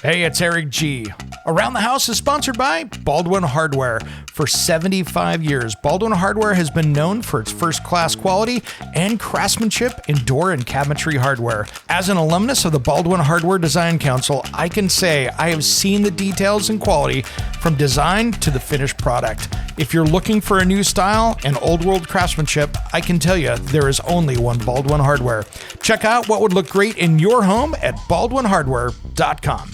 Hey, it's Eric G. Around the House is sponsored by Baldwin Hardware. For 75 years, Baldwin Hardware has been known for its first-class quality and craftsmanship in door and cabinetry hardware. As an alumnus of the Baldwin Hardware Design Council, I can say I have seen the details and quality from design to the finished product. If you're looking for a new style and old-world craftsmanship, I can tell you there is only one Baldwin Hardware. Check out what would look great in your home at baldwinhardware.com.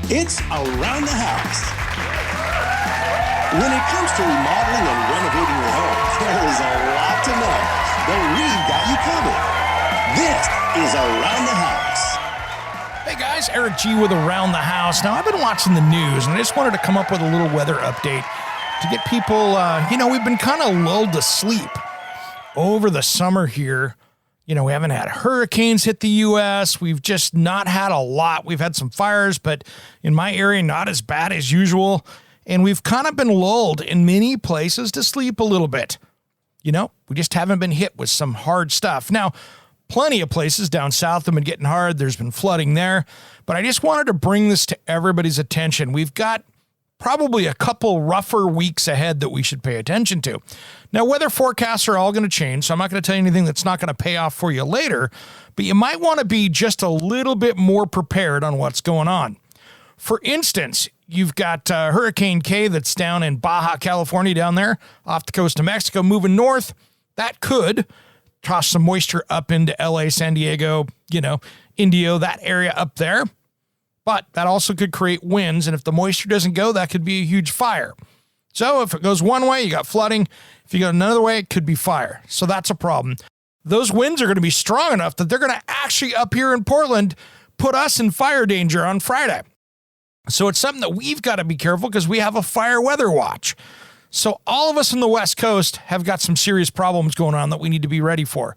It's Around the House. When it comes to remodeling and renovating your home, there is a lot to know, but we've got you covered. This is Around the House. Hey guys, Eric G with Around the House. Now, I've been watching the news, and I just wanted to come up with a little weather update to get people, we've been kind of lulled to sleep over the summer here. We haven't had hurricanes hit the U.S. We've just not had a lot. We've had some fires, but in my area, not as bad as usual. And we've kind of been lulled in many places to sleep a little bit. We just haven't been hit with some hard stuff. Now, plenty of places down south have been getting hard. There's been flooding there. But I just wanted to bring this to everybody's attention. We've got probably a couple rougher weeks ahead that we should pay attention to. Now, weather forecasts are all going to change, so I'm not going to tell you anything that's not going to pay off for you later, but you might want to be just a little bit more prepared on what's going on. For instance, you've got Hurricane K that's down in Baja California down there off the coast of Mexico moving north. That could toss some moisture up into LA, San Diego, Indio, that area up there. But that also could create winds, and if the moisture doesn't go, that could be a huge fire. So if it goes one way, you got flooding. If you go another way, it could be fire. So that's a problem. Those winds are going to be strong enough that they're going to actually, up here in Portland, put us in fire danger on Friday. So it's something that we've got to be careful because we have a fire weather watch. So all of us on the West Coast have got some serious problems going on that we need to be ready for.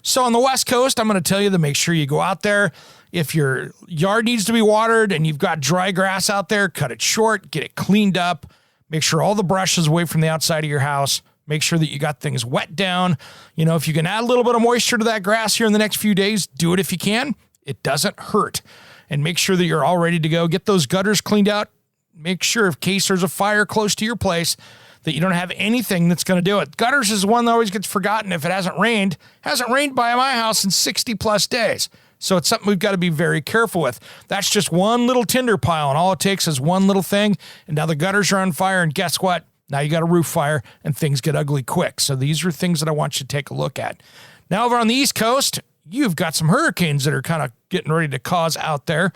So on the West Coast, I'm going to tell you to make sure you go out there. If your yard needs to be watered and you've got dry grass out there, cut it short, get it cleaned up. Make sure all the brush is away from the outside of your house. Make sure that you got things wet down. If you can add a little bit of moisture to that grass here in the next few days, do it if you can. It doesn't hurt. And make sure that you're all ready to go. Get those gutters cleaned out. Make sure in case there's a fire close to your place that you don't have anything that's going to do it. Gutters is one that always gets forgotten if it hasn't rained. Hasn't rained by my house in 60 plus days. So it's something we've got to be very careful with. That's just one little tinder pile, and all it takes is one little thing, and now the gutters are on fire, and guess what? Now you got a roof fire, and things get ugly quick. So these are things that I want you to take a look at. Now over on the East Coast, you've got some hurricanes that are kind of getting ready to cause out there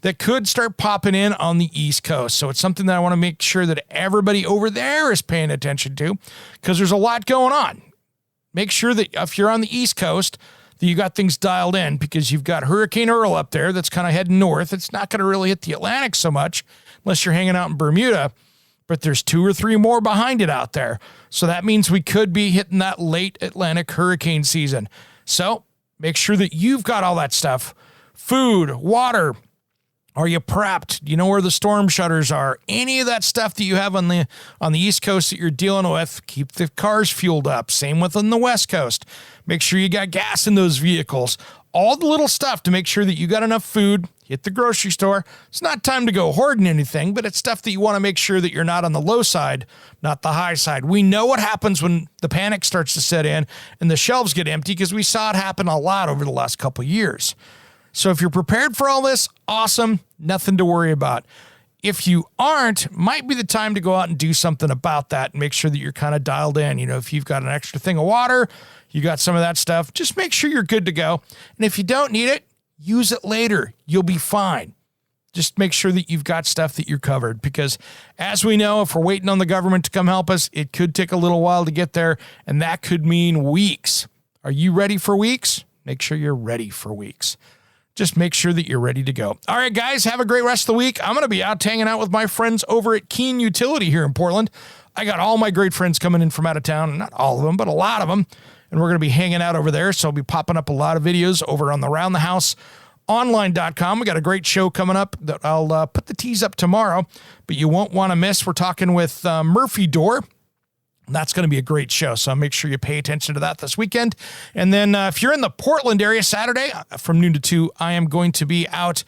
that could start popping in on the East Coast. So it's something that I want to make sure that everybody over there is paying attention to because there's a lot going on. Make sure that if you're on the East Coast, that you got things dialed in because you've got Hurricane Earl up there that's kind of heading north. It's not going to really hit the Atlantic so much unless you're hanging out in Bermuda, but there's 2 or 3 more behind it out there. So that means we could be hitting that late Atlantic hurricane season. So make sure that you've got all that stuff. Food, water. Are you prepped? Do you know where the storm shutters are? Any of that stuff that you have on the East Coast that you're dealing with, keep the cars fueled up. Same with on the West Coast. Make sure you got gas in those vehicles. All the little stuff to make sure that you got enough food. Hit the grocery store. It's not time to go hoarding anything, but it's stuff that you want to make sure that you're not on the low side, not the high side. We know what happens when the panic starts to set in and the shelves get empty because we saw it happen a lot over the last couple of years. So if you're prepared for all this, awesome, nothing to worry about. If you aren't, might be the time to go out and do something about that and make sure that you're kind of dialed in. If you've got an extra thing of water, you got some of that stuff, just make sure you're good to go. And if you don't need it, use it later. You'll be fine. Just make sure that you've got stuff that you're covered because as we know, if we're waiting on the government to come help us, it could take a little while to get there, and that could mean weeks. Are you ready for weeks? Make sure you're ready for weeks. Just make sure that you're ready to go. All right, guys, have a great rest of the week. I'm going to be out hanging out with my friends over at Keene Utility here in Portland. I got all my great friends coming in from out of town. Not all of them, but a lot of them. And we're going to be hanging out over there. So I'll be popping up a lot of videos over on the Around the House millboardonline.com. We got a great show coming up that I'll put the tease up tomorrow, but you won't want to miss. We're talking with Murphy Door. That's going to be a great show, so make sure you pay attention to that this weekend. And then if you're in the Portland area Saturday from noon to 2, I am going to be out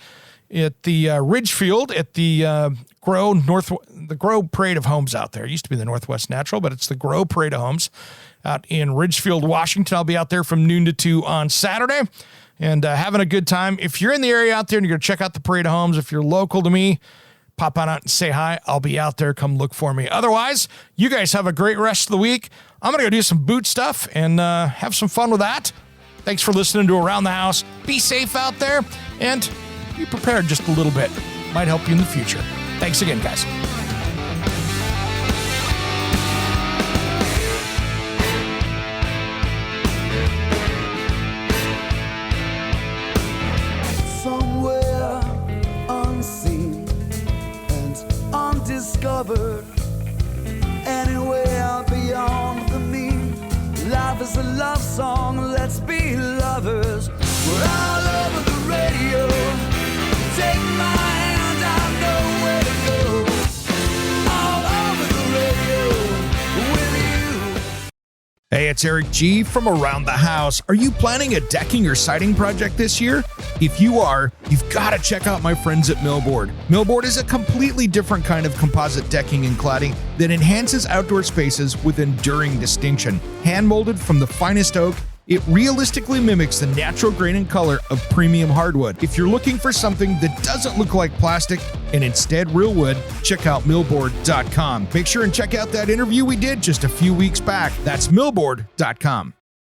at the Ridgefield at the Grow Parade of Homes out there. It used to be the Northwest Natural, but it's the Grow Parade of Homes out in Ridgefield, Washington. I'll be out there from noon to 2 on Saturday and having a good time. If you're in the area out there and you're going to check out the Parade of Homes, if you're local to me, pop on out and say hi. I'll be out there. Come look for me. Otherwise, you guys have a great rest of the week. I'm going to go do some boot stuff and have some fun with that. Thanks for listening to Around the House. Be safe out there and be prepared just a little bit. Might help you in the future. Thanks again, guys. Somewhere unseen and undiscovered, anywhere beyond the mean. Life is a love song, let's be lovers. We're all over the radio. Take my hand, I know where to go. All over the radio with you. Hey, it's Eric G. from Around the House. Are you planning a decking or siding project this year? If you are, you've got to check out my friends at Millboard. Millboard is a completely different kind of composite decking and cladding that enhances outdoor spaces with enduring distinction. Hand-molded from the finest oak, it realistically mimics the natural grain and color of premium hardwood. If you're looking for something that doesn't look like plastic and instead real wood, check out millboard.com. Make sure and check out that interview we did just a few weeks back. That's millboard.com.